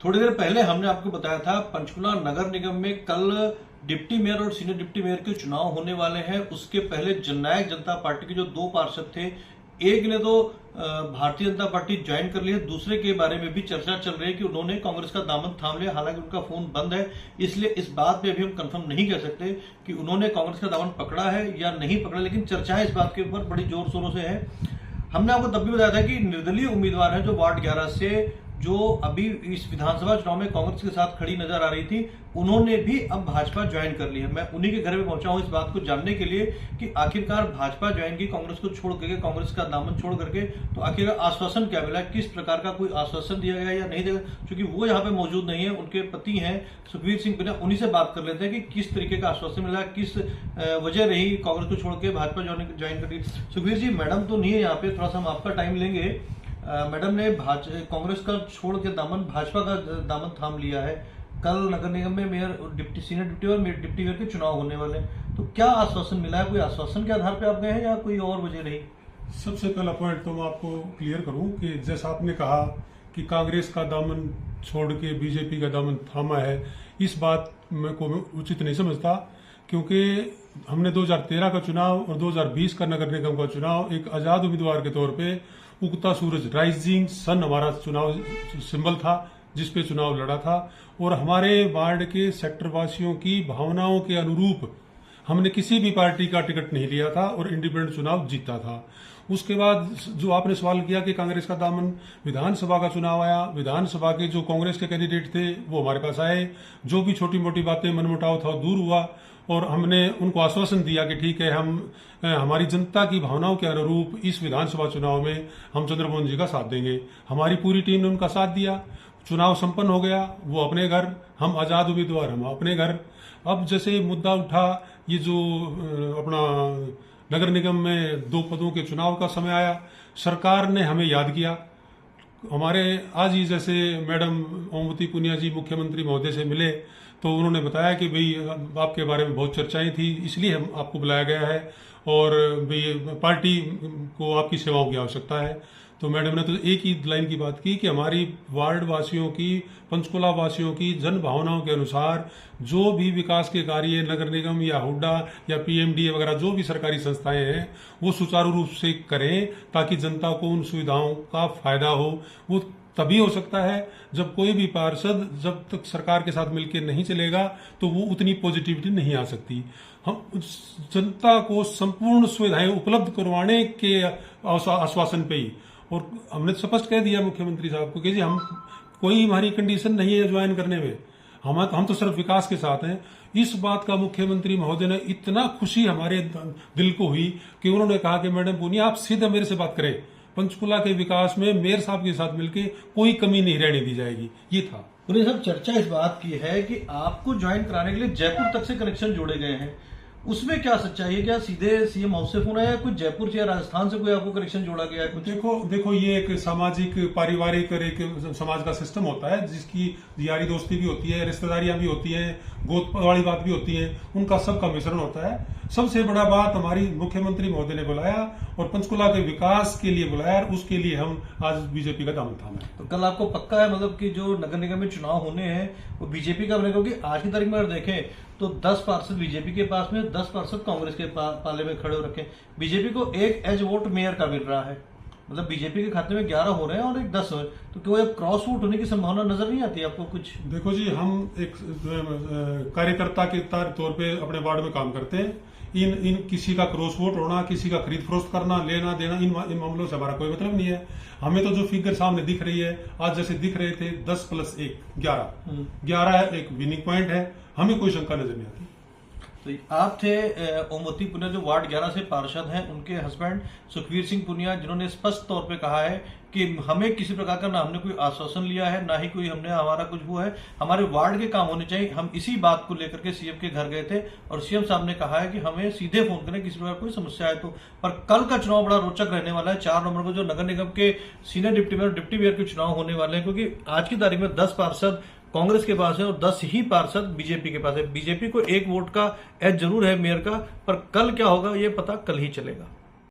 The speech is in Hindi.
थोड़ी देर पहले हमने आपको बताया था पंचकुला नगर निगम में कल डिप्टी मेयर और सीनियर डिप्टी मेयर के चुनाव होने वाले हैं। उसके पहले जननायक जनता पार्टी के जो दो पार्षद थे, एक ने तो भारतीय जनता पार्टी ज्वाइन कर ली है, दूसरे के बारे में भी चर्चा चल रही है कि उन्होंने कांग्रेस का दामन थाम लिया। हालांकि उनका फोन बंद है, इसलिए इस बात पे अभी हम कंफर्म नहीं कह सकते कि उन्होंने कांग्रेस का दामन पकड़ा है या नहीं पकड़ा, लेकिन चर्चाएं इस बात के ऊपर बड़ी जोर शोरों से है। हमने आपको तब भी बताया था कि निर्दलीय उम्मीदवार है जो वार्ड 11 से, जो अभी इस विधानसभा चुनाव में कांग्रेस के साथ खड़ी नजर आ रही थी, उन्होंने भी अब भाजपा ज्वाइन कर ली है। मैं उन्हीं के घर में पहुंचा हूं इस बात को जानने के लिए कि आखिरकार भाजपा ज्वाइन की कांग्रेस को छोड़ करके, कांग्रेस का दामन छोड़ करके, तो आखिरकार आश्वासन क्या मिला, किस प्रकार का कोई आश्वासन दिया गया या नहीं दिया। क्योंकि वो यहाँ पे मौजूद नहीं है, उनके पति हैं सुखवीर सिंह पुनिया, उन्हीं से बात कर लेते हैं कि किस तरीके का आश्वासन मिला, किस वजह रही कांग्रेस को छोड़ के भाजपा ज्वाइन कर ली। सुखवीर जी, मैडम तो नहीं है यहाँ पे, थोड़ा सा हम आपका टाइम लेंगे। मैडम ने कांग्रेस का छोड़ के दामन भाजपा का दामन थाम लिया है। कल नगर निगम में मेयर, डिप्टी, सीनियर डिप्टी और डिप्टी मेयर के चुनाव होने वाले हैं, तो क्या आश्वासन मिला है? कोई आश्वासन के आधार पे आप गए हैं या कोई और वजह रही? सबसे पहला पॉइंट तो मैं आपको क्लियर करूं कि जैसा आपने कहा कि कांग्रेस का दामन छोड़ के बीजेपी का दामन थामा है, इस बात को मैं उचित नहीं समझता। क्योंकि हमने 2013 का चुनाव और 2020 का नगर निगम का चुनाव एक आजाद उम्मीदवार के तौर पे, उगता सूरज राइजिंग सन हमारा चुनाव सिंबल था जिसपे चुनाव लड़ा था, और हमारे वार्ड के सेक्टर वासियों की भावनाओं के अनुरूप हमने किसी भी पार्टी का टिकट नहीं लिया था और इंडिपेंडेंट चुनाव जीता था। उसके बाद जो आपने सवाल किया कि कांग्रेस का दामन, विधानसभा का चुनाव आया, विधानसभा के जो कांग्रेस के कैंडिडेट थे वो हमारे पास आए, जो भी छोटी मोटी बातें मनमुटाव था दूर हुआ, और हमने उनको आश्वासन दिया कि ठीक है, हम हमारी जनता की भावनाओं के अनुरूप इस विधानसभा चुनाव में हम चंद्रमोहन जी का साथ देंगे। हमारी पूरी टीम ने उनका साथ दिया, चुनाव संपन्न हो गया, वो अपने घर, हम आजाद उम्मीदवार हम अपने घर। अब जैसे मुद्दा उठा, ये जो अपना नगर निगम में 2 पदों के चुनाव का समय आया, सरकार ने हमें याद किया। हमारे आज ही जैसे मैडम ओमवती पुनिया जी मुख्यमंत्री महोदय से मिले तो उन्होंने बताया कि भाई आपके बारे में बहुत चर्चाएं थी, इसलिए हम आपको बुलाया गया है और भाई पार्टी को आपकी सेवाओं की आवश्यकता है। तो मैडम ने तो एक ही लाइन की बात की कि हमारी वार्ड वासियों की, पंचकुला वासियों की जन भावनाओं के अनुसार जो भी विकास के कार्य नगर निगम या हुड्डा या पीएमडी वगैरह जो भी सरकारी संस्थाएं हैं वो सुचारू रूप से करें, ताकि जनता को उन सुविधाओं का फायदा हो। वो तभी हो सकता है जब कोई भी पार्षद जब तक सरकार के साथ मिलकर नहीं चलेगा तो वो उतनी पॉजिटिविटी नहीं आ सकती। हम जनता को संपूर्ण सुविधाएं उपलब्ध करवाने के आश्वासन पे ही, और हमने स्पष्ट कह दिया मुख्यमंत्री साहब को कि जी हम, कोई हमारी कंडीशन नहीं है ज्वाइन करने में, हम तो सिर्फ विकास के साथ हैं। इस बात का मुख्यमंत्री महोदय ने इतना खुशी हमारे दिल को हुई कि उन्होंने कहा कि मैडम पुनिया आप सीधे मेरे से बात करें, पंचकुला के विकास में मेयर साहब के साथ मिलकर कोई कमी नहीं रहने दी जाएगी। ये था। पुनिया साहब, चर्चा इस बात की है कि आपको ज्वाइन कराने के लिए जयपुर तक से कनेक्शन जोड़े गए हैं, उसमें क्या सच्चाई है? क्या सीधे सीएम हाउस से फोन आया या कुछ जयपुर से या राजस्थान से कोई आपको कनेक्शन जोड़ा गया है? कुछ देखो ये एक सामाजिक पारिवारिक एक समाज का सिस्टम होता है जिसकी यारी दोस्ती भी होती है, रिश्तेदारियां भी होती है, गोद वाली बात भी होती है, उनका सबका मिश्रण होता है। सबसे बड़ा बात हमारी मुख्यमंत्री महोदय ने बुलाया और पंचकुला के विकास के लिए बुलाया, और उसके लिए हम आज बीजेपी का दामन थामा। तो कल आपको पक्का है मतलब कि जो नगर निगम में चुनाव होने हैं वो बीजेपी का बनेगा? क्योंकि आज की तारीख में अगर देखें तो 10 पार्षद बीजेपी के पास में, 10 पार्षद कांग्रेस के पाले में खड़े हो रखे। बीजेपी को एक एज वोट मेयर का मिल रहा है, मतलब बीजेपी के खाते में 11 हो रहे हैं और एक 10 हो रहे, तो क्यों क्रॉस वोट होने की संभावना नजर नहीं आती आपको कुछ? देखो जी, हम एक कार्यकर्ता के तौर पे अपने वार्ड में काम करते हैं। इन किसी का क्रॉस वोट होना, किसी का खरीद फरोख्त करना, लेना देना, इन मामलों से हमारा कोई मतलब नहीं है। हमें तो जो फिगर सामने दिख रही है, आज जैसे दिख रहे थे 10 + 1 11 एक विनिंग पॉइंट है, हमें कोई शंका नजर नहीं आती। तो आप थे ओमवती पुनिया जो वार्ड 11 से पार्षद हैं, उनके हस्बैंड सुखवीर सिंह पुनिया, जिन्होंने स्पष्ट तौर पे कहा है कि हमें किसी प्रकार का ना हमने कोई आश्वासन लिया है, ना ही कोई हमने हमारा कुछ वो है, हमारे वार्ड के काम होने चाहिए। हम इसी बात को लेकर के सीएम के घर गए थे और सीएम साहब ने कहा है कि हमें सीधे फोन करें किसी प्रकार कोई समस्या है तो। पर कल का चुनाव बड़ा रोचक रहने वाला है। 4 नवंबर को जो नगर निगम के सीनियर डिप्टी मेयर और डिप्टी मेयर के चुनाव होने वाले हैं, क्योंकि आज की तारीख में 10 पार्षद कांग्रेस के पास है और 10 ही पार्षद बीजेपी के पास है। बीजेपी को 1 वोट का एज जरूर है मेयर का, पर कल क्या होगा ये पता कल ही चलेगा।